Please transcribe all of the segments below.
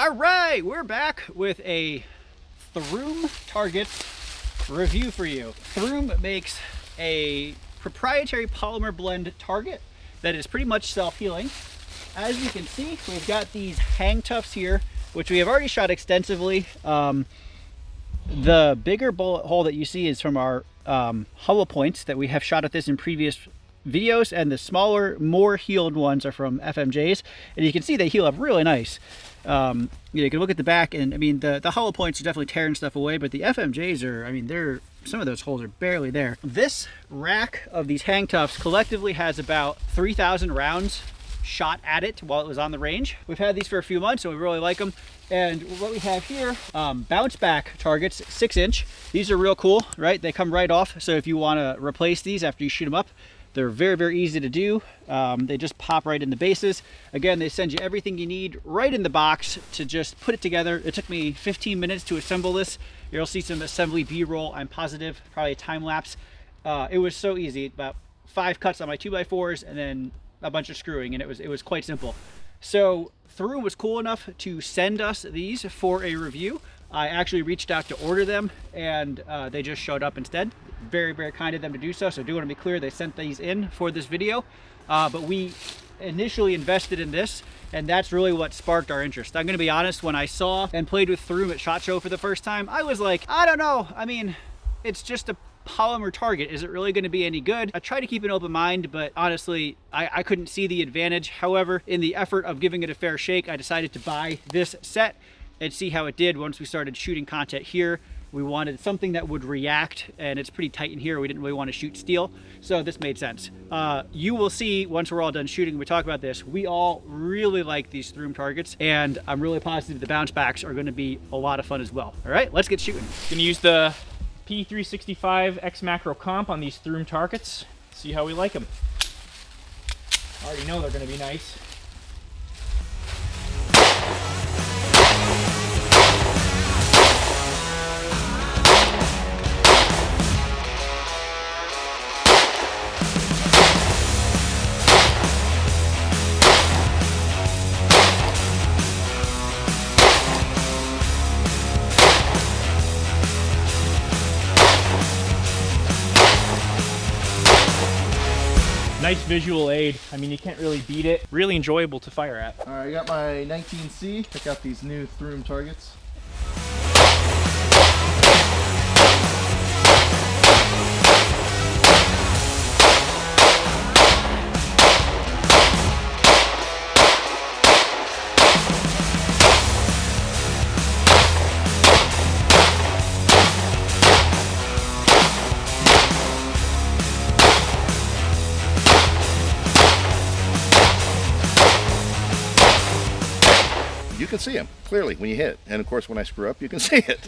All right, we're back with a Throom target review for you. Throom makes a proprietary polymer blend target that is pretty much self-healing. As you can see, we've got these Hangtuffs here, which we have already shot extensively. The bigger bullet hole that you see is from our hollow points that we have shot at this in previous videos, and the smaller, more healed ones are from FMJs, and you can see they heal up really nice. You can look at the back, and I mean the hollow points are definitely tearing stuff away, but the FMJs are, I mean, some of those holes are barely there. This rack of these Hangtuffs collectively has about 3,000 rounds shot at it while it was on the range. We've had these for a few months, so we really like them. And what we have here, Bounceback targets, 6-inch. These are real cool, right? They come right off, so if you want to replace these after you shoot them up, they're very, very easy to do. They just pop right in the bases. Again, they send you everything you need right in the box to just put it together. It took me 15 minutes to assemble this. You'll see some assembly B-roll, I'm positive, probably a time lapse. It was so easy, about 5 cuts on my 2x4s and then a bunch of screwing, and it was quite simple. So Throom was cool enough to send us these for a review. I actually reached out to order them, and they just showed up instead. Very, very kind of them to do so. So I do want to be clear, they sent these in for this video, but we initially invested in this, and that's really what sparked our interest. I'm going to be honest, when I saw and played with Throom at SHOT Show for the first time, I was like, I don't know. I mean, it's just a polymer target. Is it really going to be any good? I try to keep an open mind, but honestly, I couldn't see the advantage. However, in the effort of giving it a fair shake, I decided to buy this set and see how it did once we started shooting content here. We wanted something that would react, and it's pretty tight in here. We didn't really want to shoot steel, so this made sense. You will see once we're all done shooting, we talk about this, we all really like these Throom targets, and I'm really positive the bounce backs are going to be a lot of fun as well. All right, let's get shooting. Gonna use the P365 X Macro Comp on these Throom targets, see how we like them. I already know they're gonna be nice. Nice visual aid. I mean, you can't really beat it. Really enjoyable to fire at. All right, I got my 19C. Check out these new Throom targets. You can see them clearly when you hit, and of course when I screw up, you can see it.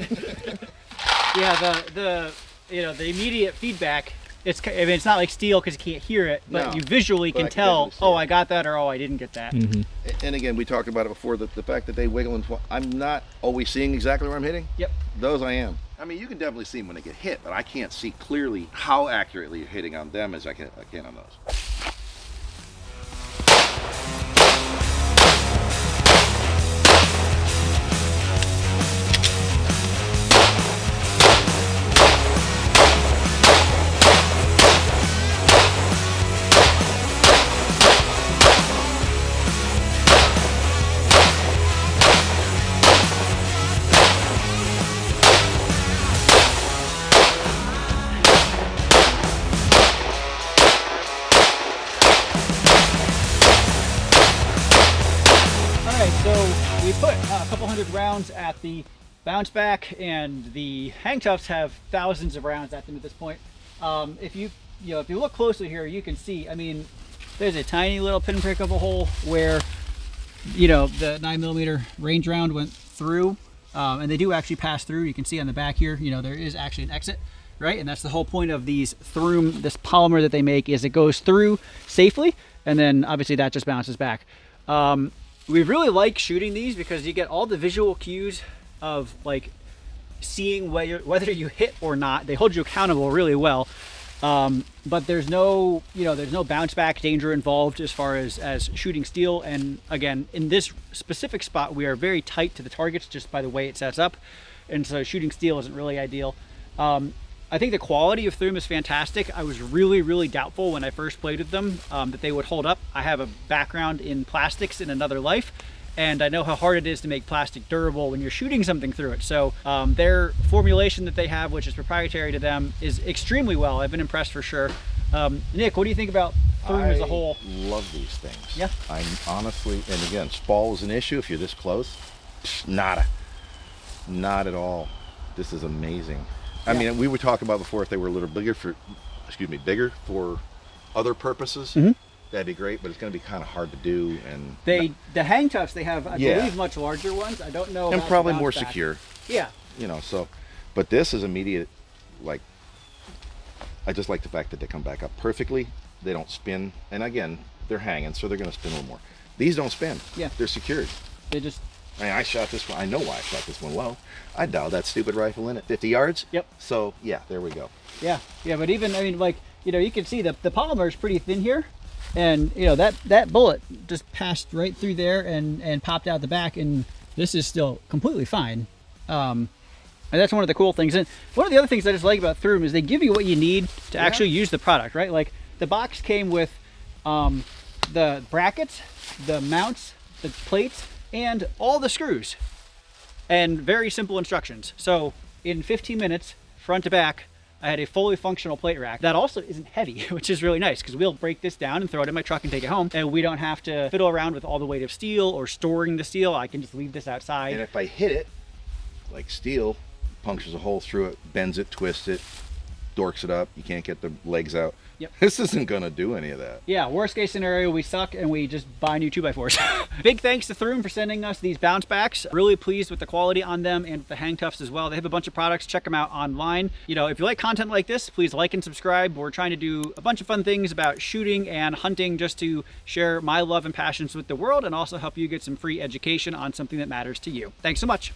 Yeah, the immediate feedback. I mean, it's not like steel because you can't hear it, but No, you visually can tell. Oh, I got that, or oh, I didn't get that. Mm-hmm. And again, we talked about it before. The fact that they wiggle and I'm not always seeing exactly where I'm hitting. Yep. Those I am. I mean, you can definitely see them when they get hit, but I can't see clearly how accurately you're hitting on them as I can on those. So we put a couple hundred rounds at the Bounceback, and the Hangtuffs have thousands of rounds at them at this point. If you look closely here, you can see, I mean, there's a tiny little pinprick of a hole where, the 9mm range round went through, and they do actually pass through. You can see on the back here, there is actually an exit, right? And that's the whole point of these Throom, this polymer that they make, is it goes through safely, and then obviously that just bounces back. We really like shooting these because you get all the visual cues of like seeing whether you hit or not. They hold you accountable really well. But there's no, there's no bounce back danger involved as far as shooting steel. And again, in this specific spot, we are very tight to the targets just by the way it sets up. And so shooting steel isn't really ideal. I think the quality of Throom is fantastic. I was really, really doubtful when I first played with them that they would hold up. I have a background in plastics in another life, and I know how hard it is to make plastic durable when you're shooting something through it. So their formulation that they have, which is proprietary to them, is extremely well. I've been impressed for sure. Nick, what do you think about Throom as a whole? I love these things. Yeah. I'm honestly, and again, spall is an issue if you're this close. Nada. Not at all. This is amazing. I mean, we were talking about before if they were a little bigger for, bigger for other purposes. That'd be great, but it's going to be kind of hard to do. And the Hangtuffs, they have, I believe, much larger ones. I don't know. And about probably the more Bounceback. secure. Yeah. So, but this is immediate. Like, I just like the fact that they come back up perfectly. They don't spin, and again, they're hanging, so they're going to spin a little more. These don't spin. Yeah. They're secured. They just. I mean, I shot this one. I know why I shot this one low. I dialed that stupid rifle in at 50 yards. Yep. So yeah, there we go. Yeah, but even, I mean, like, you can see the polymer is pretty thin here, and that bullet just passed right through there and popped out the back, and this is still completely fine. And that's one of the cool things. And one of the other things I just like about Throom is they give you what you need to actually use the product, right? Like the box came with the brackets, the mounts, the plates, and all the screws, and very simple instructions. So in 15 minutes, front to back, I had a fully functional plate rack that also isn't heavy, which is really nice because we'll break this down and throw it in my truck and take it home, and we don't have to fiddle around with all the weight of steel or storing the steel. I can just leave this outside. And if I hit it, like steel, punctures a hole through it, bends it, twists it, dorks it up, you can't get the legs out. Yep. This isn't gonna do any of that. Yeah, worst case scenario, we suck and we just buy new 2x4s. Big thanks to Throom for sending us these bounce backs. Really pleased with the quality on them and the Hangtuffs as well. They have a bunch of products. Check them out online. If you like content like this, please like and subscribe. We're trying to do a bunch of fun things about shooting and hunting just to share my love and passions with the world and also help you get some free education on something that matters to you. Thanks so much.